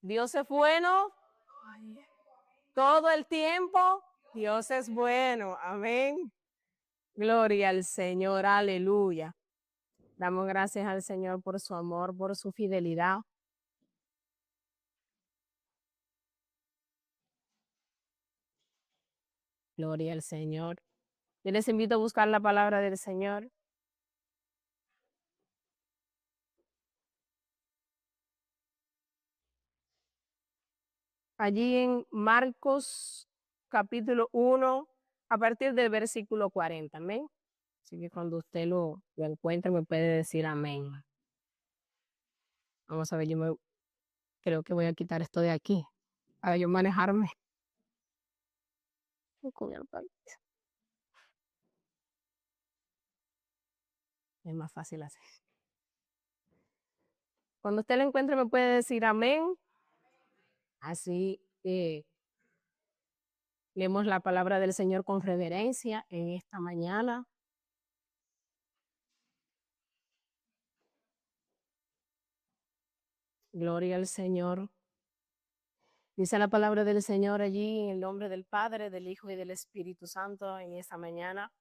Dios es bueno todo el tiempo. Dios es bueno. Amén. Gloria al Señor. Aleluya. Damos gracias al Señor por su amor, por su fidelidad. Gloria al Señor. Yo les invito a buscar la palabra del Señor. Allí en Marcos capítulo 1, a partir del versículo 40. Amén. Así que cuando usted lo encuentre me puede decir amén. Vamos a ver, creo que voy a quitar esto de aquí para yo manejarme. Con el país. Es más fácil así. Cuando usted lo encuentre me puede decir amén. Así leemos la palabra del Señor con reverencia en esta mañana. Gloria al Señor. Dice la palabra del Señor allí en el nombre del Padre, del Hijo y del Espíritu Santo en esta mañana.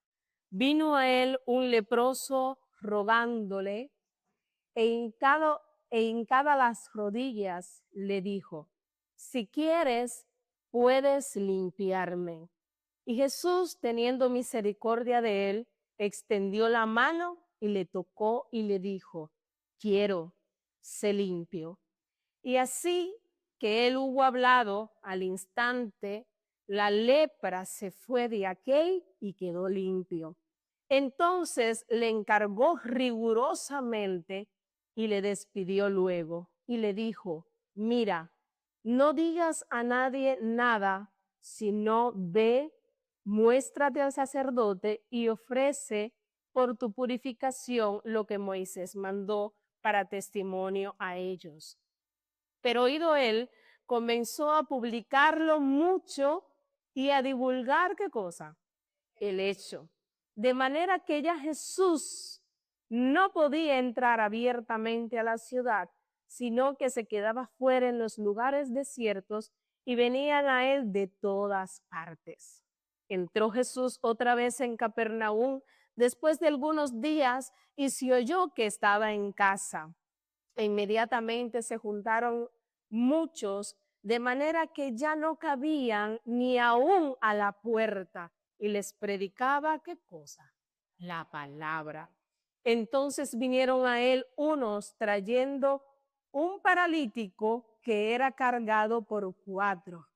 Vino a él un leproso rogándole e hincada las rodillas le dijo, si quieres, puedes limpiarme. Y Jesús, teniendo misericordia de él, extendió la mano y le tocó y le dijo, quiero, sé limpio. Y así que él hubo hablado, al instante, la lepra se fue de aquel y quedó limpio. Entonces le encargó rigurosamente y le despidió luego y le dijo, mira, no digas a nadie nada, sino ve, muéstrate al sacerdote y ofrece por tu purificación lo que Moisés mandó para testimonio a ellos. Pero oído él, comenzó a publicarlo mucho y a divulgar, ¿qué cosa? El hecho. De manera que ya Jesús no podía entrar abiertamente a la ciudad, sino que se quedaba fuera en los lugares desiertos y venían a él de todas partes. Entró Jesús otra vez en Capernaum después de algunos días y se oyó que estaba en casa. E inmediatamente se juntaron muchos, de manera que ya no cabían ni aún a la puerta, y les predicaba, ¿qué cosa? La palabra. Entonces vinieron a él unos trayendo un paralítico que era cargado por 4.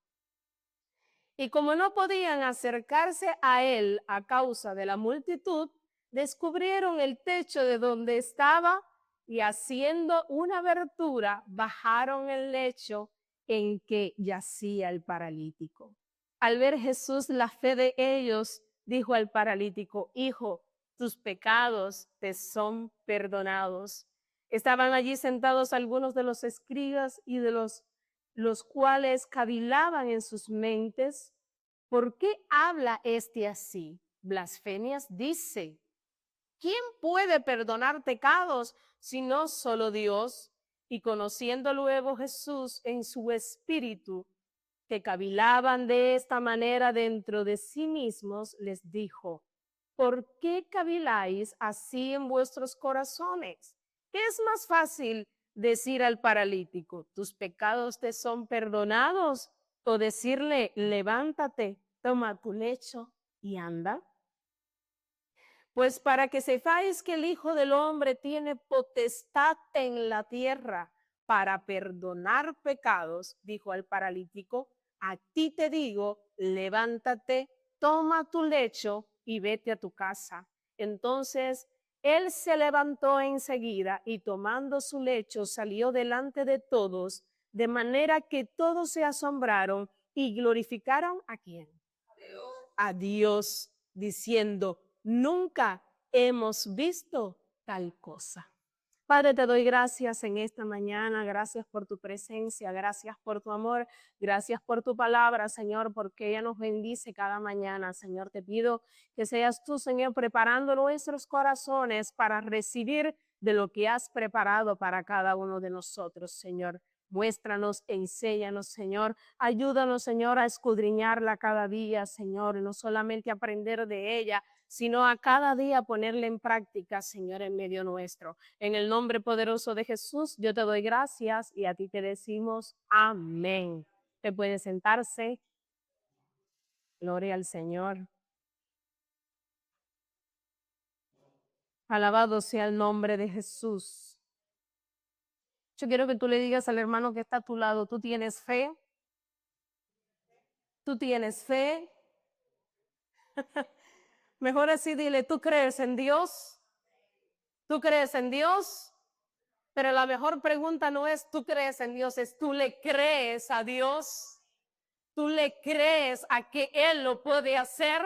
Y como no podían acercarse a él a causa de la multitud, descubrieron el techo de donde estaba y haciendo una abertura, bajaron el lecho en que yacía el paralítico. Al ver Jesús la fe de ellos, dijo al paralítico, hijo, tus pecados te son perdonados. Estaban allí sentados algunos de los escribas y de los cuales cavilaban en sus mentes, ¿por qué habla este así? Blasfemias dice. ¿Quién puede perdonar pecados sino solo Dios? Y conociendo luego Jesús en su espíritu, que cavilaban de esta manera dentro de sí mismos, les dijo, ¿por qué caviláis así en vuestros corazones? ¿Qué es más fácil decir al paralítico, tus pecados te son perdonados? O decirle, levántate, toma tu lecho y anda. Pues para que sepáis que el Hijo del Hombre tiene potestad en la tierra para perdonar pecados, dijo al paralítico, a ti te digo, levántate, toma tu lecho y vete a tu casa. Entonces él se levantó enseguida y tomando su lecho salió delante de todos, de manera que todos se asombraron y glorificaron ¿a quién? A Dios, diciendo, nunca hemos visto tal cosa. Padre, te doy gracias en esta mañana, gracias por tu presencia, gracias por tu amor, gracias por tu palabra, Señor, porque ella nos bendice cada mañana. Señor, te pido que seas tú, Señor, preparando nuestros corazones para recibir de lo que has preparado para cada uno de nosotros, Señor. Muéstranos, enséñanos, Señor. Ayúdanos, Señor, a escudriñarla cada día, Señor, no solamente aprender de ella, sino a cada día ponerla en práctica, Señor, en medio nuestro. En el nombre poderoso de Jesús, yo te doy gracias y a ti te decimos amén. Te puede sentarse. Gloria al Señor. Alabado sea el nombre de Jesús. Yo quiero que tú le digas al hermano que está a tu lado, ¿tú tienes fe? ¿Tú tienes fe? Mejor así dile, ¿tú crees en Dios? ¿Tú crees en Dios? Pero la mejor pregunta no es ¿tú crees en Dios? Es ¿tú le crees a Dios? ¿Tú le crees a que Él lo puede hacer?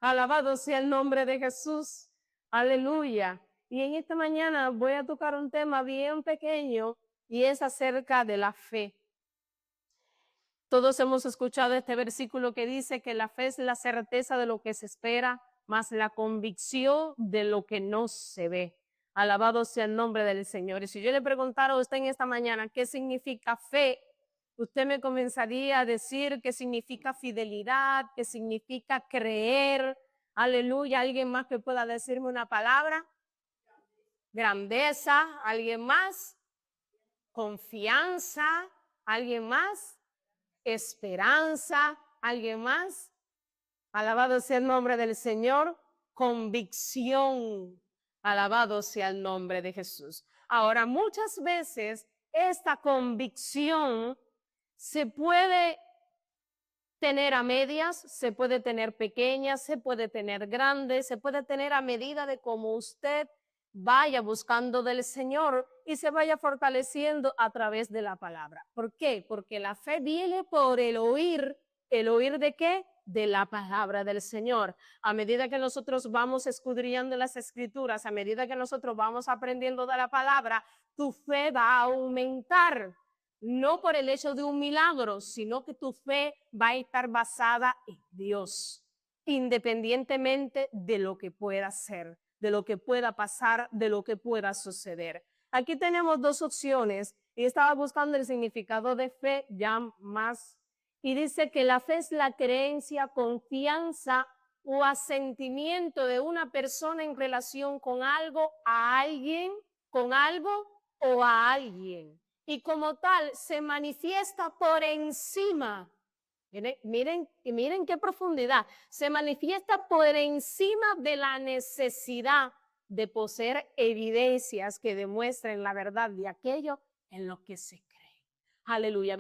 Alabado sea el nombre de Jesús. Aleluya. Y en esta mañana voy a tocar un tema bien pequeño y es acerca de la fe. Todos hemos escuchado este versículo que dice que la fe es la certeza de lo que se espera, más la convicción de lo que no se ve. Alabado sea el nombre del Señor. Y si yo le preguntara a usted en esta mañana qué significa fe, usted me comenzaría a decir qué significa fidelidad, qué significa creer. Aleluya. ¿Alguien más que pueda decirme una palabra? Grandeza. ¿Alguien más? Confianza. ¿Alguien más? Esperanza. ¿Alguien más? Alabado sea el nombre del Señor. Convicción. Alabado sea el nombre de Jesús. Ahora, muchas veces esta convicción se puede tener a medias, se puede tener pequeñas, se puede tener grandes, se puede tener a medida de cómo usted vaya buscando del Señor y se vaya fortaleciendo a través de la palabra. ¿Por qué? Porque la fe viene por el oír ¿de qué? De la palabra del Señor. A medida que nosotros vamos escudriñando las escrituras, a medida que nosotros vamos aprendiendo de la palabra, tu fe va a aumentar. No por el hecho de un milagro, sino que tu fe va a estar basada en Dios, independientemente de lo que pueda ser, de lo que pueda pasar, de lo que pueda suceder. Aquí tenemos dos opciones y estaba buscando el significado de fe ya más. Y dice que la fe es la creencia, confianza o asentimiento de una persona en relación con algo, a alguien, con algo o a alguien. Y como tal se manifiesta por encima. Miren qué profundidad. Se manifiesta por encima de la necesidad de poseer evidencias que demuestren la verdad de aquello en lo que se cree. Aleluya.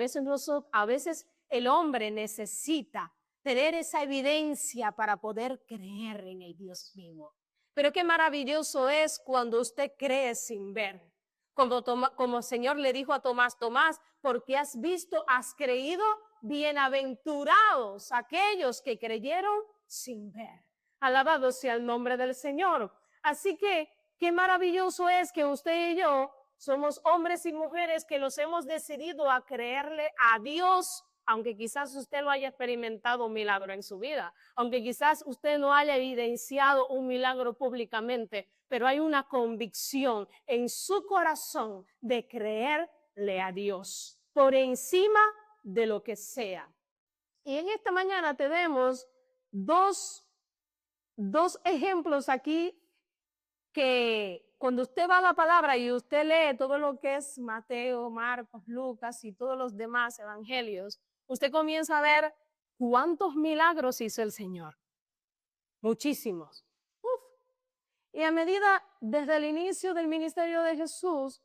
A veces el hombre necesita tener esa evidencia para poder creer en el Dios vivo. Pero qué maravilloso es cuando usted cree sin ver. Como el Señor le dijo a Tomás, Tomás, porque has visto, has creído, bienaventurados aquellos que creyeron sin ver. Alabado sea el nombre del Señor. Así que qué maravilloso es que usted y yo somos hombres y mujeres que nos hemos decidido a creerle a Dios, aunque quizás usted no haya experimentado un milagro en su vida, aunque quizás usted no haya evidenciado un milagro públicamente, pero hay una convicción en su corazón de creerle a Dios por encima de lo que sea. Y en esta mañana tenemos dos ejemplos aquí que cuando usted va a la palabra y usted lee todo lo que es Mateo, Marcos, Lucas y todos los demás evangelios, usted comienza a ver cuántos milagros hizo el Señor. Muchísimos. Y a medida, desde el inicio del ministerio de Jesús,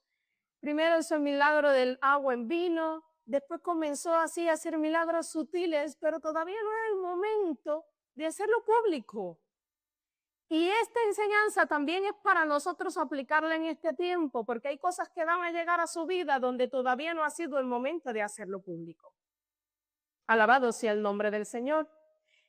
primero hizo el milagro del agua en vino, después comenzó así a hacer milagros sutiles, pero todavía no era el momento de hacerlo público. Y esta enseñanza también es para nosotros aplicarla en este tiempo, porque hay cosas que van a llegar a su vida donde todavía no ha sido el momento de hacerlo público. Alabado sea el nombre del Señor.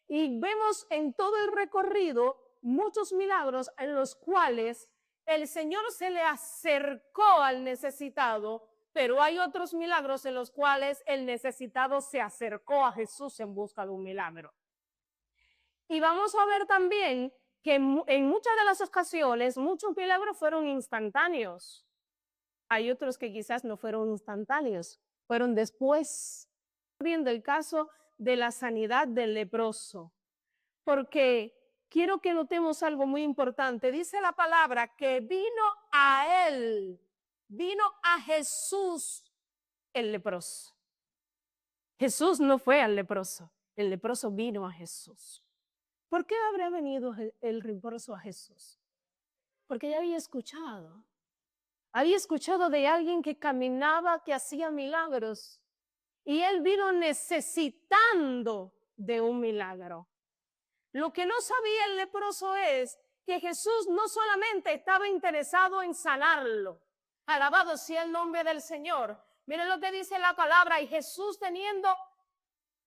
Y vemos en todo el recorrido muchos milagros en los cuales el Señor se le acercó al necesitado, pero hay otros milagros en los cuales el necesitado se acercó a Jesús en busca de un milagro. Y vamos a ver también que en muchas de las ocasiones muchos milagros fueron instantáneos. Hay otros que quizás no fueron instantáneos. fueron después. Viendo el caso de la sanidad del leproso, porque quiero que notemos algo muy importante. Dice la palabra que vino a Jesús el leproso. Jesús no fue al leproso, el leproso vino a Jesús. ¿Por qué habría venido el leproso a Jesús? Porque ya había escuchado de alguien que caminaba, que hacía milagros, y él vino necesitando de un milagro. Lo que no sabía el leproso es que Jesús no solamente estaba interesado en sanarlo. Alabado sea el nombre del Señor. Miren lo que dice la palabra. Y Jesús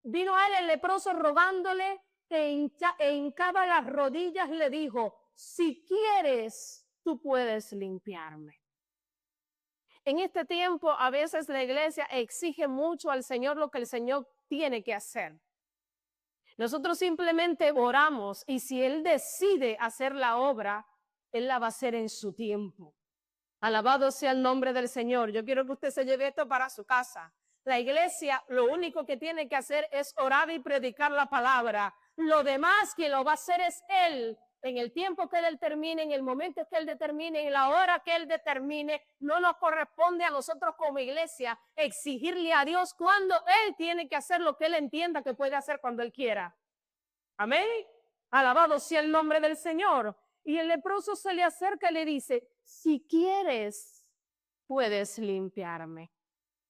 vino a él el leproso rogándole, e hincaba las rodillas, le dijo: si quieres, tú puedes limpiarme. En este tiempo, a veces la iglesia exige mucho al Señor lo que el Señor tiene que hacer. Nosotros simplemente oramos, y si Él decide hacer la obra, Él la va a hacer en su tiempo. Alabado sea el nombre del Señor. Yo quiero que usted se lleve esto para su casa. La iglesia lo único que tiene que hacer es orar y predicar la palabra. Lo demás que lo va a hacer es Él. En el tiempo que Él determine, en el momento que Él determine, en la hora que Él determine, no nos corresponde a nosotros como iglesia exigirle a Dios cuando Él tiene que hacer lo que Él entienda que puede hacer cuando Él quiera. Amén. Alabado sea el nombre del Señor. Y el leproso se le acerca y le dice: si quieres, puedes limpiarme.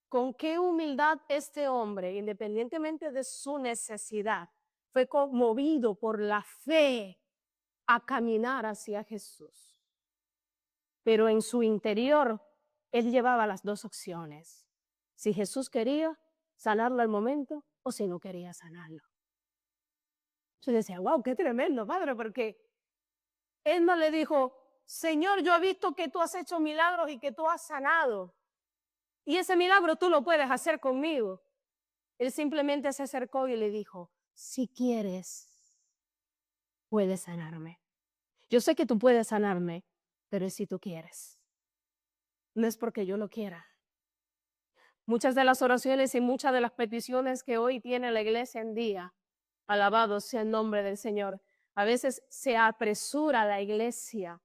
Con qué humildad este hombre, independientemente de su necesidad, fue conmovido por la fe a caminar hacia Jesús. Pero en su interior, él llevaba las dos opciones. Si Jesús quería sanarlo al momento o si no quería sanarlo. Yo decía: wow, qué tremendo, Padre, porque él no le dijo: Señor, yo he visto que tú has hecho milagros y que tú has sanado, y ese milagro tú lo puedes hacer conmigo. Él simplemente se acercó y le dijo: si quieres, puedes sanarme. Yo sé que tú puedes sanarme, pero es si tú quieres. No es porque yo lo quiera. Muchas de las oraciones y muchas de las peticiones que hoy tiene la iglesia en día, alabado sea el nombre del Señor, a veces se apresura la iglesia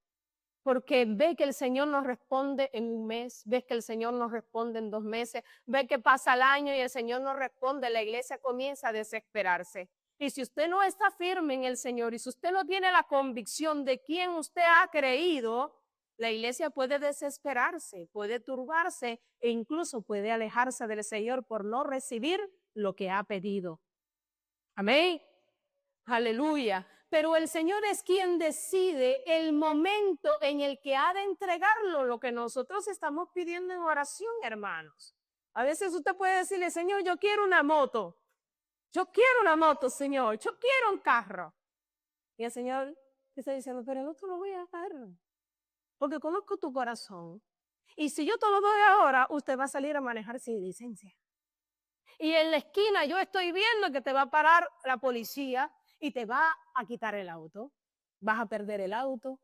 porque ve que el Señor nos responde en un mes, ve que el Señor nos responde en 2 meses, ve que pasa el año y el Señor nos responde. La iglesia comienza a desesperarse. Y si usted no está firme en el Señor, y si usted no tiene la convicción de quién usted ha creído, la iglesia puede desesperarse, puede turbarse e incluso puede alejarse del Señor por no recibir lo que ha pedido. Amén. Aleluya. Pero el Señor es quien decide el momento en el que ha de entregarlo, lo que nosotros estamos pidiendo en oración, hermanos. A veces usted puede decirle: Señor, yo quiero una moto. Yo quiero una moto, Señor. Yo quiero un carro. Y el Señor está diciendo: pero no te lo voy a dar, porque conozco tu corazón. Y si yo te lo doy ahora, usted va a salir a manejar sin licencia. Y en la esquina yo estoy viendo que te va a parar la policía y te va a quitar el auto. Vas a perder el auto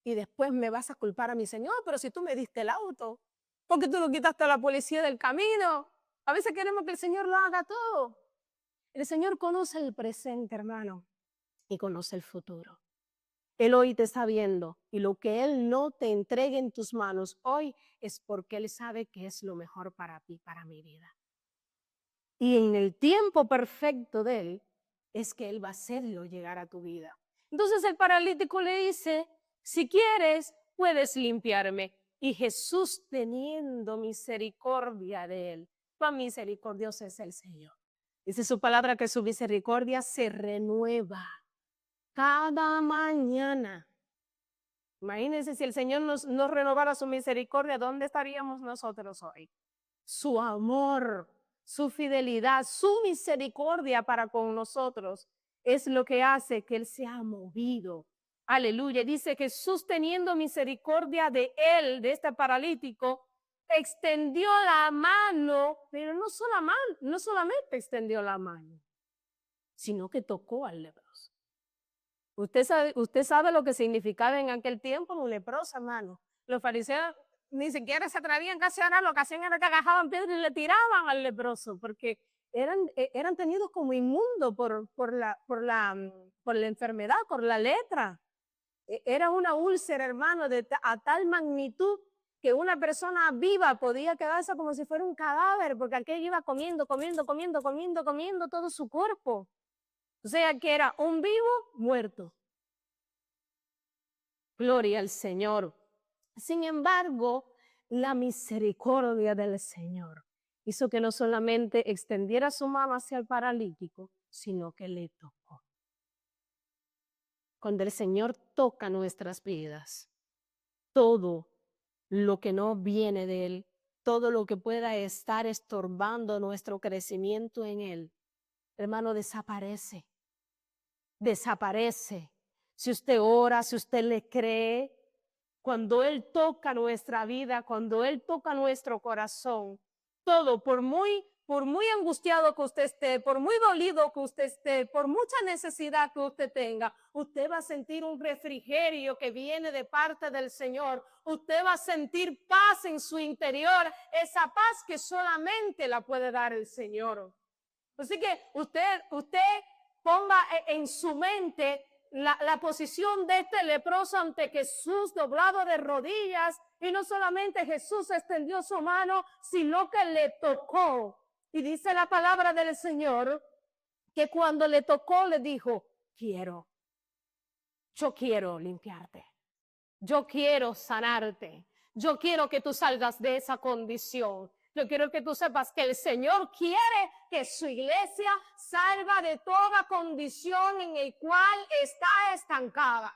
y después me vas a culpar a mi Señor: pero si tú me diste el auto, ¿por qué tú lo quitaste a la policía del camino? A veces queremos que el Señor lo haga todo. El Señor conoce el presente, hermano, y conoce el futuro. Él hoy te está viendo, y lo que Él no te entregue en tus manos hoy es porque Él sabe que es lo mejor para ti, para mi vida. Y en el tiempo perfecto de Él es que Él va a hacerlo llegar a tu vida. Entonces el paralítico le dice: si quieres, puedes limpiarme. Y Jesús, teniendo misericordia de él, cuán misericordioso es el Señor. Dice su palabra que su misericordia se renueva cada mañana. Imagínense si el Señor nos renovara su misericordia, ¿dónde estaríamos nosotros hoy? Su amor, su fidelidad, su misericordia para con nosotros es lo que hace que Él sea movido. Aleluya. Dice: Jesús, teniendo misericordia de él, de este paralítico, extendió la mano, pero no solamente extendió la mano, sino que tocó al leproso. Usted sabe lo que significaba en aquel tiempo un leproso, hermano. Los fariseos ni siquiera se atrevían casi a orar, lo que hacían era que agarraban piedras y le tiraban al leproso, porque eran tenidos como inmundos por la enfermedad, por la lepra. Era una úlcera, hermano, a tal magnitud que una persona viva podía quedarse como si fuera un cadáver, porque aquello iba comiendo todo su cuerpo. O sea que era un vivo muerto. Gloria al Señor. Sin embargo, la misericordia del Señor hizo que no solamente extendiera su mano hacia el paralítico, sino que le tocó. Cuando el Señor toca nuestras vidas, todo lo que no viene de Él, todo lo que pueda estar estorbando nuestro crecimiento en Él, hermano, desaparece. Desaparece. Si usted ora, si usted le cree, cuando Él toca nuestra vida, cuando Él toca nuestro corazón, todo, por muy angustiado que usted esté, por muy dolido que usted esté, por mucha necesidad que usted tenga, usted va a sentir un refrigerio que viene de parte del Señor. Usted va a sentir paz en su interior, esa paz que solamente la puede dar el Señor. Así que usted ponga en su mente la posición de este leproso ante Jesús, doblado de rodillas, y no solamente Jesús extendió su mano, sino que le tocó. Y dice la palabra del Señor que cuando le tocó le dijo, yo quiero limpiarte, yo quiero sanarte, yo quiero que tú salgas de esa condición. Yo quiero que tú sepas que el Señor quiere que su iglesia salga de toda condición en el cual está estancada.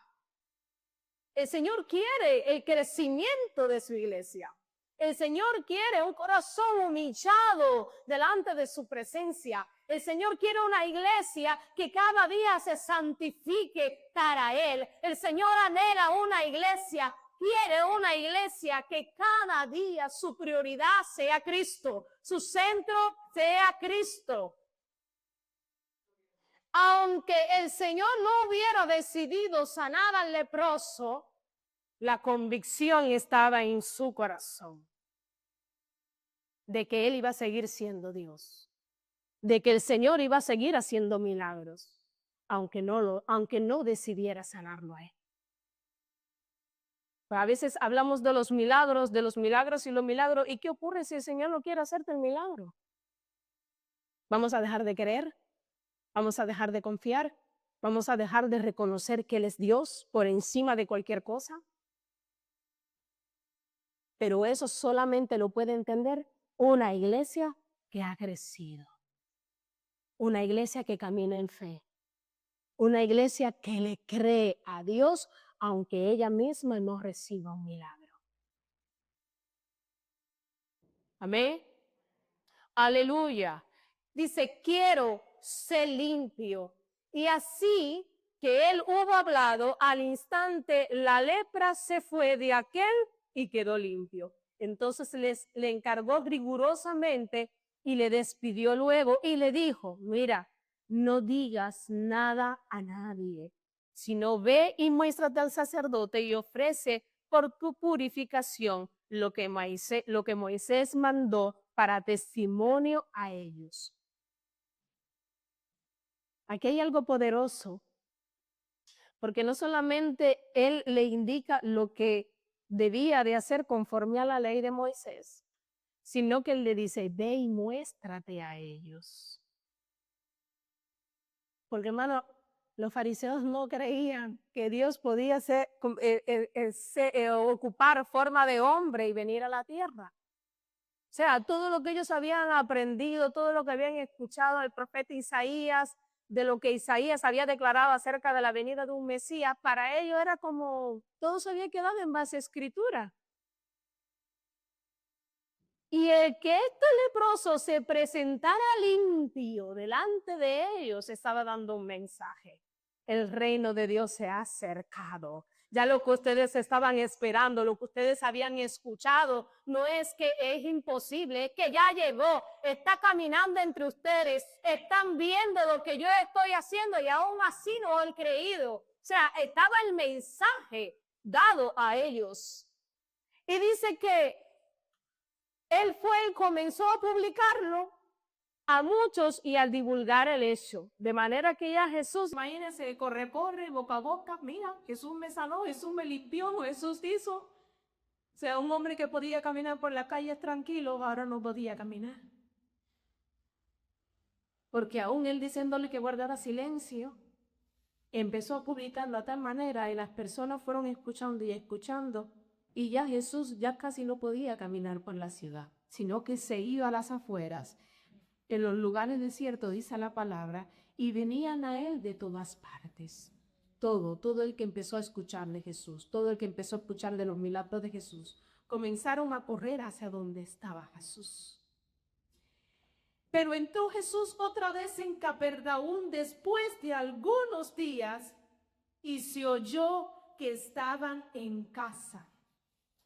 El Señor quiere el crecimiento de su iglesia. El Señor quiere un corazón humillado delante de su presencia. El Señor quiere una iglesia que cada día se santifique para Él. El Señor anhela una iglesia, quiere una iglesia que cada día su prioridad sea Cristo, su centro sea Cristo. Aunque el Señor no hubiera decidido sanar al leproso, la convicción estaba en su corazón de que Él iba a seguir siendo Dios, de que el Señor iba a seguir haciendo milagros, aunque no decidiera sanarlo a Él. A veces hablamos de los milagros y los milagros, ¿y qué ocurre si el Señor no quiere hacerte el milagro? ¿Vamos a dejar de creer? ¿Vamos a dejar de confiar? ¿Vamos a dejar de reconocer que Él es Dios por encima de cualquier cosa? Pero eso solamente lo puede entender una iglesia que ha crecido, una iglesia que camina en fe, una iglesia que le cree a Dios aunque ella misma no reciba un milagro. Amén. Aleluya. Dice, quiero ser limpio. Y así que él hubo hablado, al instante la lepra se fue de aquel y quedó limpio. Entonces le encargó rigurosamente y le despidió luego y le dijo, mira, no digas nada a nadie, sino ve y muéstrate al sacerdote y ofrece por tu purificación lo que Moisés mandó para testimonio a ellos. Aquí hay algo poderoso, porque no solamente él le indica lo que debía de hacer conforme a la ley de Moisés, sino que él le dice, ve y muéstrate a ellos. Porque, hermano, los fariseos no creían que Dios podía ocupar forma de hombre y venir a la tierra. O sea, todo lo que ellos habían aprendido, todo lo que habían escuchado del profeta Isaías, de lo que Isaías había declarado acerca de la venida de un Mesías, para ellos era como, todo se había quedado en base a escritura. Y el que este leproso se presentara limpio delante de ellos estaba dando un mensaje. El reino de Dios se ha acercado. Ya lo que ustedes estaban esperando, lo que ustedes habían escuchado, no es que es imposible, es que ya llegó, está caminando entre ustedes, están viendo lo que yo estoy haciendo y aún así no han creído. O sea, estaba el mensaje dado a ellos. Y dice que él comenzó a publicarlo a muchos y al divulgar el hecho. De manera que ya Jesús, imagínense, corre, boca a boca, mira, Jesús me sanó, Jesús me limpió, Jesús hizo. O sea, un hombre que podía caminar por la calle tranquilo, ahora no podía caminar. Porque aún él diciéndole que guardara silencio, empezó a publicarlo de tal manera y las personas fueron escuchando y ya Jesús ya casi no podía caminar por la ciudad, sino que se iba a las afueras, en los lugares desiertos, dice la palabra, y venían a él de todas partes. Todo el que empezó a escuchar de Jesús, todo el que empezó a escuchar de los milagros de Jesús, comenzaron a correr hacia donde estaba Jesús. Pero entró Jesús otra vez en Capernaum después de algunos días y se oyó que estaban en casa.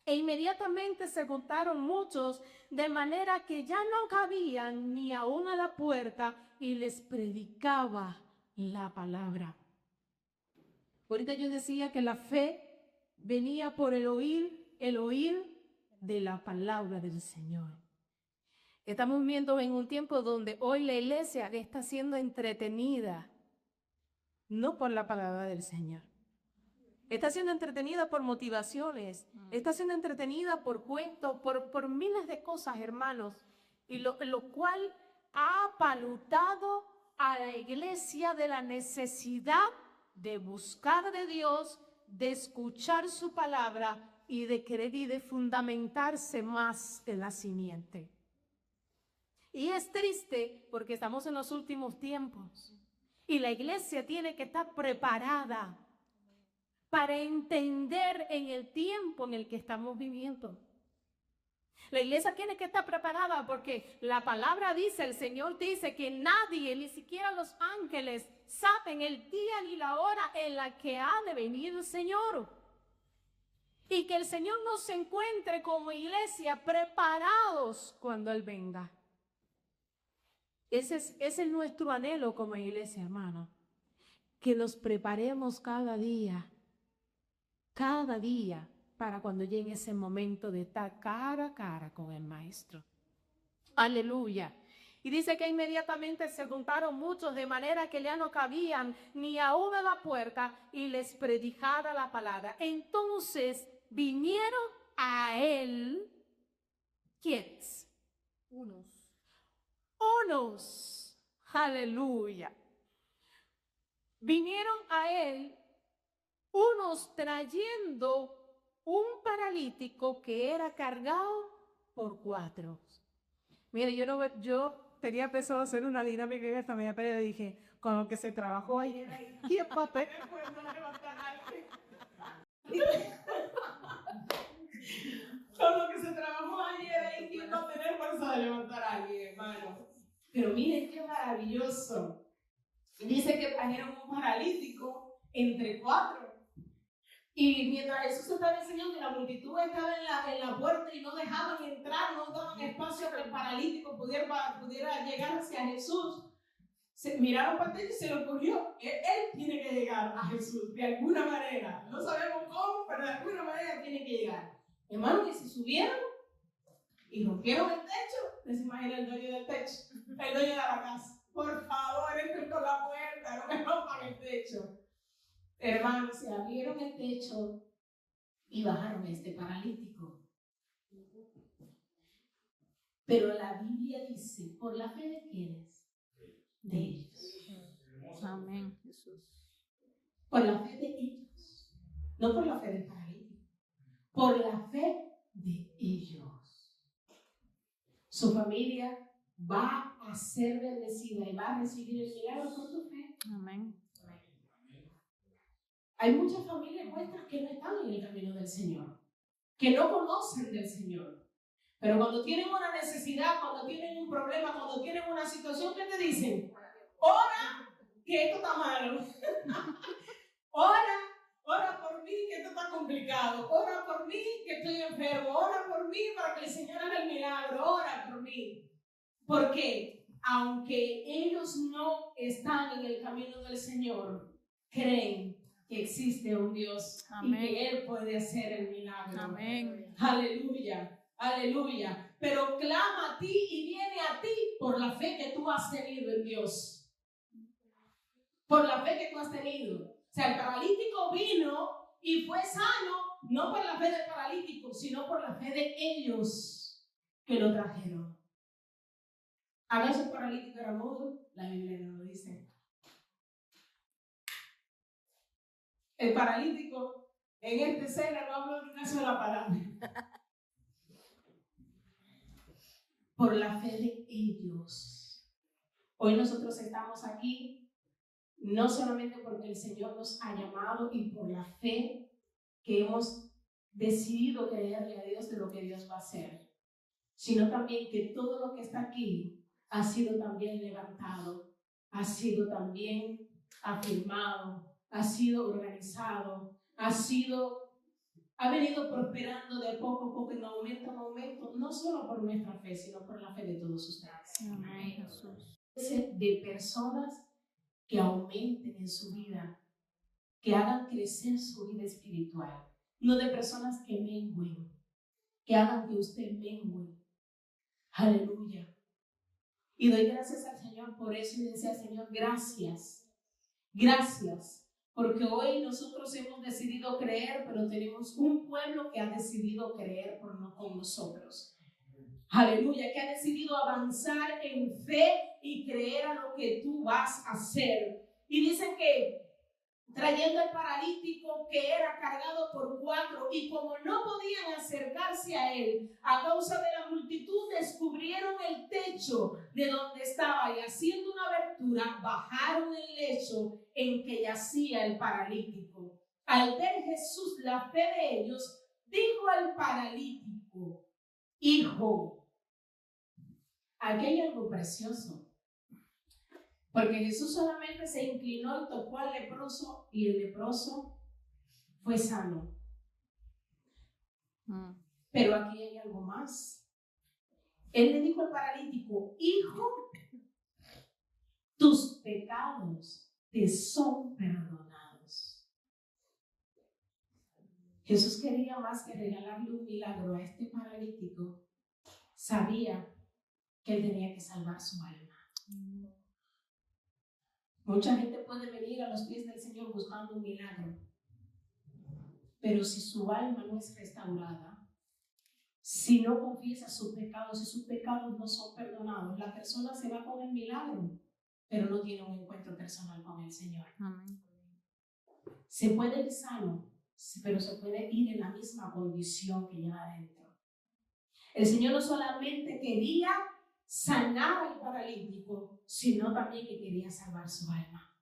E inmediatamente se juntaron muchos, de manera que ya no cabían ni aún a la puerta y les predicaba la palabra. Ahorita yo decía que la fe venía por el oír de la palabra del Señor. Estamos viendo en un tiempo donde hoy la iglesia está siendo entretenida, no por la palabra del Señor. Está siendo entretenida por motivaciones, está siendo entretenida por cuentos, por miles de cosas, hermanos, y lo cual ha palutado a la iglesia de la necesidad de buscar de Dios, de escuchar su palabra y de querer y de fundamentarse más en la simiente. Y es triste porque estamos en los últimos tiempos y la iglesia tiene que estar preparada para entender en el tiempo en el que estamos viviendo. La iglesia tiene que estar preparada porque la palabra dice, el Señor dice que nadie, ni siquiera los ángeles, saben el día ni la hora en la que ha de venir el Señor. Y que el Señor nos encuentre como iglesia preparados cuando Él venga. Ese es nuestro anhelo como iglesia, hermano. Que nos preparemos cada día, para cuando llegue ese momento de estar cara a cara con el Maestro. Aleluya. Y dice que inmediatamente se juntaron muchos, de manera que ya no cabían ni aún a la puerta y les predicaba la palabra. Entonces vinieron a él, ¿quiénes? Unos, aleluya. Vinieron a él unos trayendo un paralítico que era cargado por 4. Mire, yo tenía pensado hacer una dinámica en esta media, pero dije, con lo que se trabajó ayer, ¿quién va a tener fuerza de levantar a alguien? Con lo que se trabajó ayer, ¿quién va a tener fuerza de levantar a alguien, hermano? Pero miren qué maravilloso. Dice que trajeron un paralítico entre 4. Y mientras Jesús estaba enseñando, la multitud estaba en la puerta y no dejaban entrar, no daban espacio que el paralítico pudiera llegar hacia Jesús. Se miraron para él y se le ocurrió, él tiene que llegar a Jesús de alguna manera. No sabemos cómo, pero de alguna manera tiene que llegar. Hermano, que se subieron y rompieron el techo. ¿Les imagina el dueño del techo? El dueño de la casa. Por favor, entren por la puerta, no me rompan el techo. Hermanos, se abrieron el techo y bajaron a este paralítico. Pero la Biblia dice, ¿por la fe de quiénes? De ellos. Amén, Jesús. Por la fe de ellos. No por la fe del paralítico. Por la fe de ellos. Su familia va a ser bendecida y va a recibir el milagro por tu fe. Amén. Hay muchas familias nuestras que no están en el camino del Señor, que no conocen del Señor. Pero cuando tienen una necesidad, cuando tienen un problema, cuando tienen una situación, ¿qué te dicen? Ora, que esto está malo. Ora por mí, que esto está complicado. Ora por mí, que estoy enfermo. Ora por mí para que el Señor haga el milagro. Ora por mí. ¿Por qué? Aunque ellos no están en el camino del Señor, creen que existe un Dios. Amén. Y que Él puede hacer el milagro. Amén. Aleluya, aleluya. Pero clama a ti y viene a ti por la fe que tú has tenido en Dios. Por la fe que tú has tenido. O sea, el paralítico vino y fue sano, no por la fe del paralítico, sino por la fe de ellos que lo trajeron. ¿Acaso el paralítico era mudo? La Biblia no lo dice. El paralítico en esta escena no habló ni una sola palabra. Por la fe de ellos. Hoy nosotros estamos aquí no solamente porque el Señor nos ha llamado y por la fe que hemos decidido creerle a Dios de lo que Dios va a hacer, sino también que todo lo que está aquí ha sido también levantado, ha sido también afirmado, ha sido organizado, ha venido prosperando de poco a poco, en aumento, no solo por nuestra fe, sino por la fe de todos ustedes. Amén, Jesús. De personas que aumenten en su vida, que hagan crecer su vida espiritual, no de personas que mengüen, que hagan que usted mengue. Aleluya. Y doy gracias al Señor por eso y decía, Señor, gracias, porque hoy nosotros hemos decidido creer, pero tenemos un pueblo que ha decidido creer con nosotros. Aleluya, que ha decidido avanzar en fe y creer a lo que tú vas a hacer. Y dicen que trayendo al paralítico que era cargado por 4, y como no podían acercarse a él a causa de la multitud, descubrieron el techo de donde estaba y haciendo una abertura bajaron el lecho en que yacía el paralítico. Al ver Jesús la fe de ellos, dijo al paralítico: hijo. Aquí hay algo precioso. Porque Jesús solamente se inclinó y tocó al leproso y el leproso fue sano. Pero aquí hay algo más. Él le dijo al paralítico: hijo, tus pecados te son perdonados. Jesús quería más que regalarle un milagro a este paralítico. Sabía que él tenía que salvar su alma. Mucha gente puede venir a los pies del Señor buscando un milagro, pero si su alma no es restaurada, si no confiesa sus pecados, si sus pecados no son perdonados, la persona se va con el milagro, pero no tiene un encuentro personal con el Señor. Amén. Se puede ir sano, pero se puede ir en la misma condición que lleva adentro. El Señor no solamente quería sanar al paralítico, sino también que quería salvar su alma.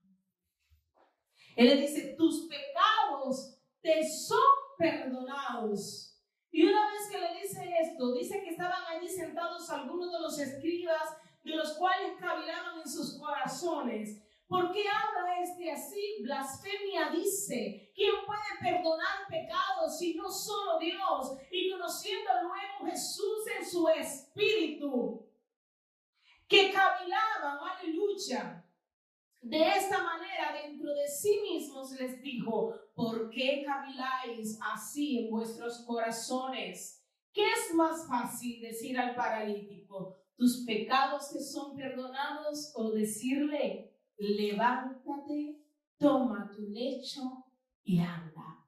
Él le dice: tus pecados te son perdonados. Y una vez que le dice esto, dice que estaban allí sentados algunos de los escribas, de los cuales cavilaban en sus corazones. ¿Por qué habla este así? Blasfemia dice. ¿Quién puede perdonar pecados si no solo Dios? Y conociendo luego Jesús en su espíritu, que cavilaban, aleluya, de esta manera dentro de sí mismos, les dijo: ¿por qué caviláis así en vuestros corazones? ¿Qué es más fácil decir al paralítico: tus pecados te son perdonados, o decirle: levántate, toma tu lecho y anda?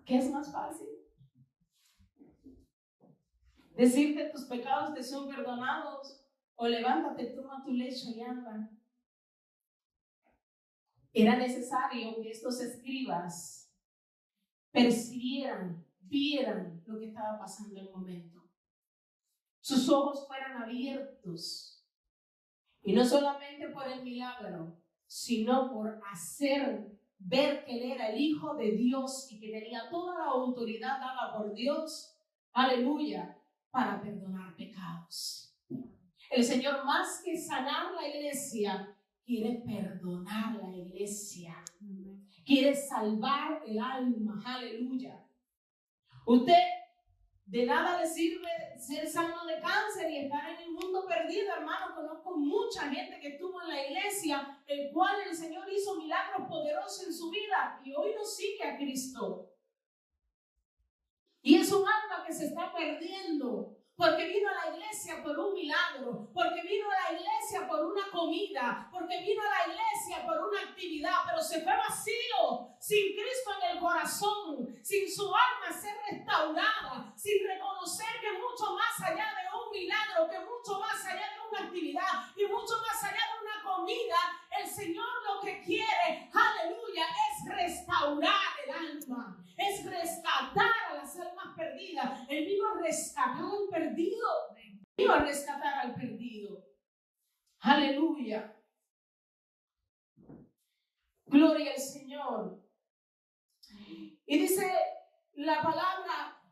¿Qué es más fácil? Decirte: tus pecados te son perdonados, o levántate, toma tu lecho y anda. Era necesario que estos escribas percibieran, vieran lo que estaba pasando en el momento. Sus ojos fueran abiertos. Y no solamente por el milagro, sino por hacer ver que él era el Hijo de Dios y que tenía toda la autoridad dada por Dios, aleluya, para perdonar pecados. El Señor, más que sanar la iglesia, quiere perdonar la iglesia. Quiere salvar el alma. Aleluya. Usted, de nada le sirve ser sano de cáncer y estar en el mundo perdido, hermano. Conozco muchos mucha gente que estuvo en la iglesia, el cual el Señor hizo milagros poderosos en su vida y hoy no sigue a Cristo. Y es un alma que se está perdiendo porque vino a la iglesia por un milagro, porque vino a la iglesia por una comida, porque vino a la iglesia por una actividad, pero se fue vacío, sin Cristo en el corazón, sin su alma ser restaurada, sin reconocer que mucho más allá de un milagro, que mucho más allá de una actividad y mucho más allá de una comida, el Señor lo que quiere, aleluya, es restaurar el alma. Es rescatar a las almas perdidas. Él vino a rescatar al perdido. Vino a rescatar al perdido. Aleluya. Gloria al Señor. Y dice la palabra,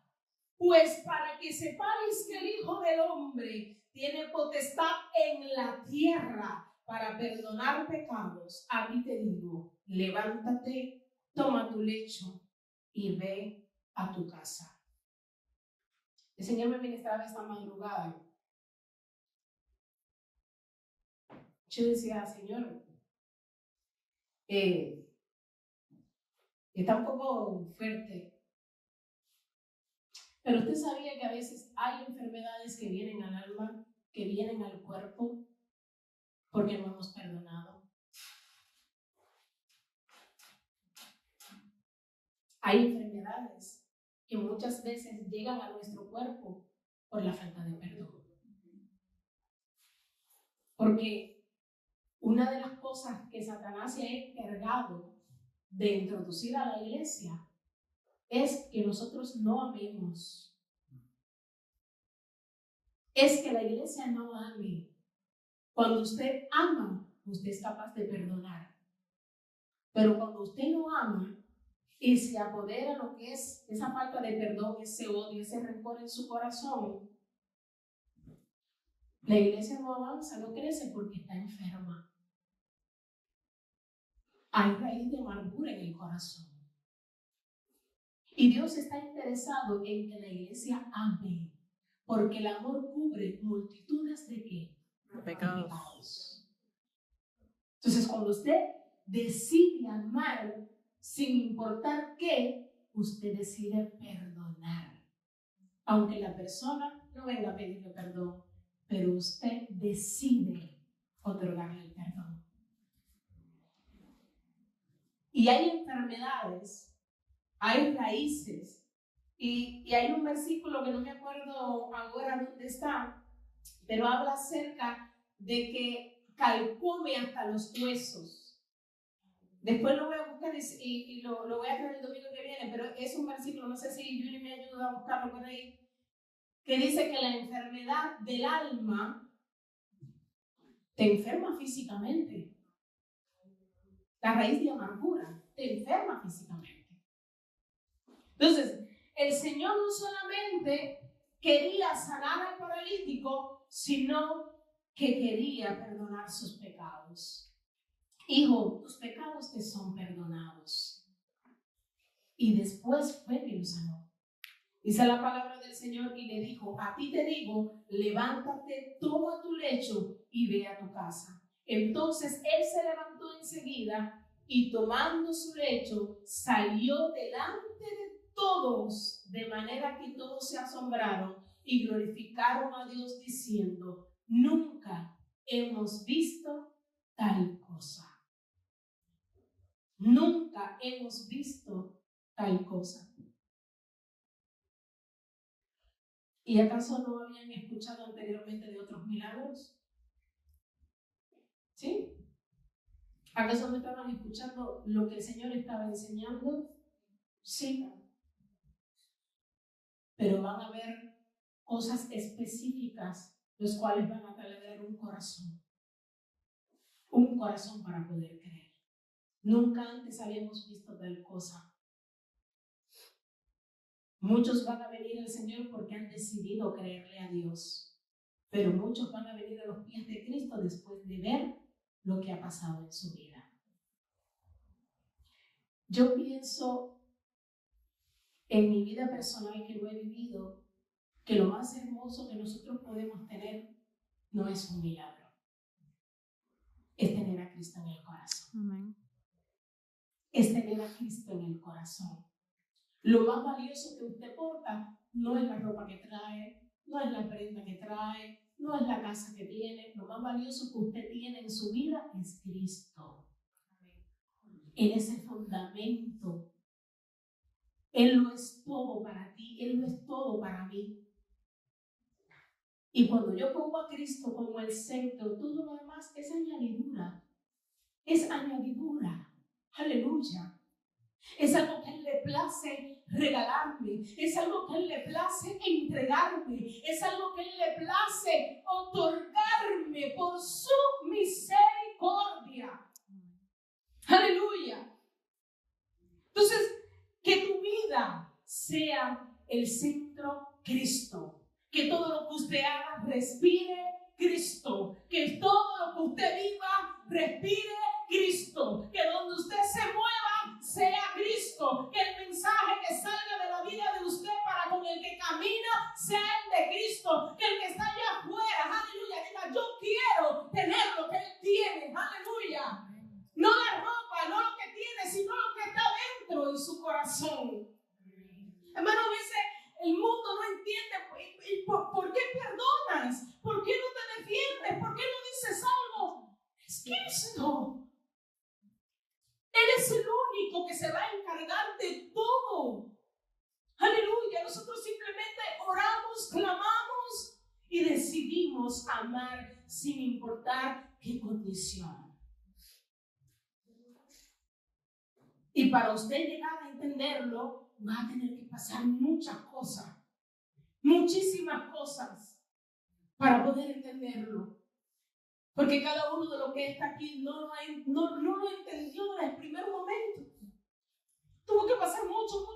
pues para que sepáis que el Hijo del Hombre tiene potestad en la tierra para perdonar pecados, a ti te digo, levántate, toma tu lecho y ve a tu casa. El Señor me ministraba esta madrugada. Yo decía, Señor, está un poco fuerte, pero usted sabía que a veces hay enfermedades que vienen al alma, que vienen al cuerpo, porque no hemos perdonado. Hay enfermedades que muchas veces llegan a nuestro cuerpo por la falta de perdón. Porque una de las cosas que Satanás se ha encargado de introducir a la iglesia es que nosotros no amemos. Es que la iglesia no ame. Cuando usted ama, usted es capaz de perdonar. Pero cuando usted no ama y se apodera lo que es esa falta de perdón, ese odio, ese rencor en su corazón, la iglesia no avanza, no crece porque está enferma. Hay raíz de amargura en el corazón. Y Dios está interesado en que la iglesia ame, porque el amor cubre multitudes de ¿qué? Pecados. Entonces, cuando usted decide amar, sin importar qué, usted decide perdonar. Aunque la persona no venga a pedirle perdón, pero usted decide otorgarle el perdón. Y hay enfermedades, hay raíces, y hay un versículo que no me acuerdo ahora dónde está, pero habla acerca de que calcome hasta los huesos. Después lo voy a buscar y lo voy a traer el domingo que viene, pero es un versículo, no sé si Yuri me ayuda a buscarlo por ahí, que dice que la enfermedad del alma te enferma físicamente. La raíz de amargura te enferma físicamente. Entonces, el Señor no solamente quería sanar al paralítico, sino que quería perdonar sus pecados. Hijo, tus pecados te son perdonados. Y después fue que lo sanó. Dice la palabra del Señor y le dijo, a ti te digo, levántate, toma tu lecho y ve a tu casa. Entonces él se levantó enseguida y tomando su lecho salió delante de todos, de manera que todos se asombraron y glorificaron a Dios diciendo, nunca hemos visto tal cosa. Nunca hemos visto tal cosa. ¿Y acaso no habían escuchado anteriormente de otros milagros? ¿Sí? ¿Acaso no estaban escuchando lo que el Señor estaba enseñando? Sí. Pero van a haber cosas específicas, los cuales van a taladrar un corazón para poder creer. Nunca antes habíamos visto tal cosa. Muchos van a venir al Señor porque han decidido creerle a Dios, pero muchos van a venir a los pies de Cristo después de ver lo que ha pasado en su vida. Yo pienso en mi vida personal que lo he vivido, que lo más hermoso que nosotros podemos tener no es un milagro. Cristo en el corazón. Amén. Es tener a Cristo en el corazón. Lo más valioso que usted porta no es la ropa que trae, no es la prenda que trae, no es la casa que tiene. Lo más valioso que usted tiene en su vida es Cristo. Él es el fundamento. Él lo es todo para ti, Él lo es todo para mí. Y cuando yo pongo a Cristo como el centro, todo lo demás es añadidura. Es añadidura. Aleluya. Es algo que a Él le place regalarme. Es algo que a Él le place entregarme. Es algo que a Él le place otorgarme por su misericordia. Aleluya. Entonces, que tu vida sea el centro Cristo. Que todo lo que usted haga respire Cristo. Que todo lo que usted viva respire Cristo. Que donde usted se mueva sea Cristo. Que el mensaje que salga de la vida de usted para con el que camina sea el de Cristo. Que el que está allá afuera, aleluya, diga, yo quiero tener lo que Él tiene. Aleluya. No la ropa, no lo que tiene, sino lo que está dentro de su corazón. Hermano, a veces el mundo no entiende por qué perdonas, por qué no te defiendes, por qué no dices algo. Es Cristo. Él es el único que se va a encargar de todo. Aleluya. Nosotros simplemente oramos, clamamos y decidimos amar sin importar qué condición. Y para usted llegar a entenderlo, va a tener que pasar muchas cosas, muchísimas cosas, para poder entenderlo. Porque cada uno de los que está aquí no lo entendió desde el primer momento. Tuvo que pasar mucho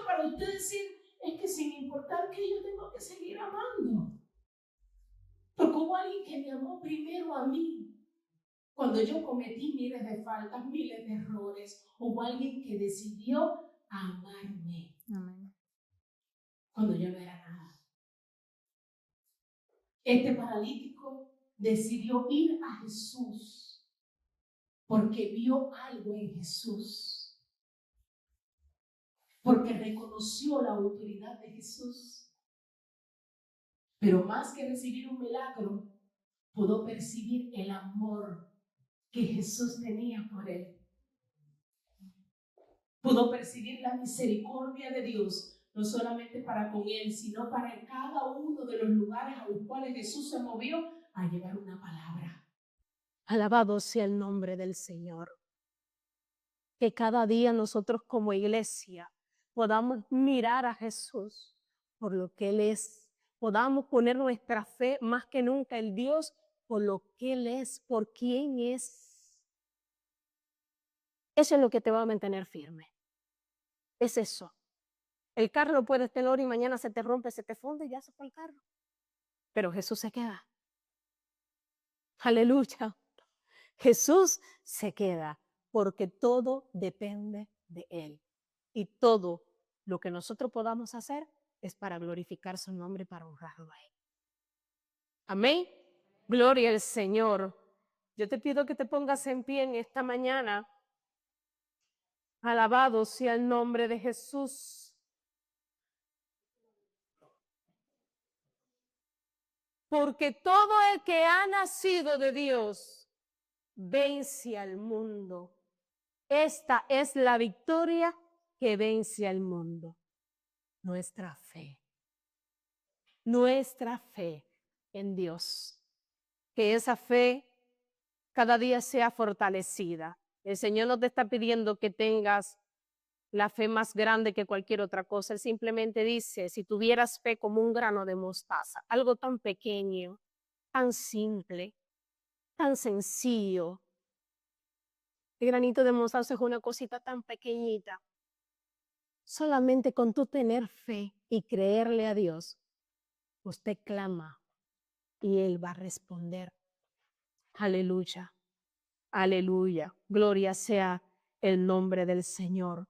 para usted decir, es que sin importar que yo tengo que seguir amando. Porque hubo alguien que me amó primero a mí. Cuando yo cometí miles de faltas, miles de errores, hubo alguien que decidió amarme. Amén. Cuando yo no era nada. Este paralítico decidió ir a Jesús porque vio algo en Jesús. Porque reconoció la autoridad de Jesús. Pero más que recibir un milagro, pudo percibir el amor que Jesús tenía por él. Pudo percibir la misericordia de Dios, no solamente para con él, sino para cada uno de los lugares a los cuales Jesús se movió a llevar una palabra. Alabado sea el nombre del Señor. Que cada día nosotros como iglesia podamos mirar a Jesús por lo que Él es. Podamos poner nuestra fe más que nunca en Dios por lo que Él es, por quién es. Eso es lo que te va a mantener firme. Es eso. El carro lo puedes tener y mañana se te rompe, se te funde y ya se fue el carro. Pero Jesús se queda. Aleluya. Jesús se queda porque todo depende de Él. Y todo lo que nosotros podamos hacer es para glorificar su nombre, para honrarlo a Él. Amén. Gloria al Señor. Yo te pido que te pongas en pie en esta mañana. Alabado sea el nombre de Jesús. Porque todo el que ha nacido de Dios vence al mundo. Esta es la victoria que vence al mundo. Nuestra fe. Nuestra fe en Dios. Que esa fe cada día sea fortalecida. El Señor no te está pidiendo que tengas la fe más grande que cualquier otra cosa. Él simplemente dice, si tuvieras fe como un grano de mostaza, algo tan pequeño, tan simple, tan sencillo. El granito de mostaza es una cosita tan pequeñita. Solamente con tu tener fe y creerle a Dios, usted clama y Él va a responder. Aleluya, aleluya. Gloria sea el nombre del Señor.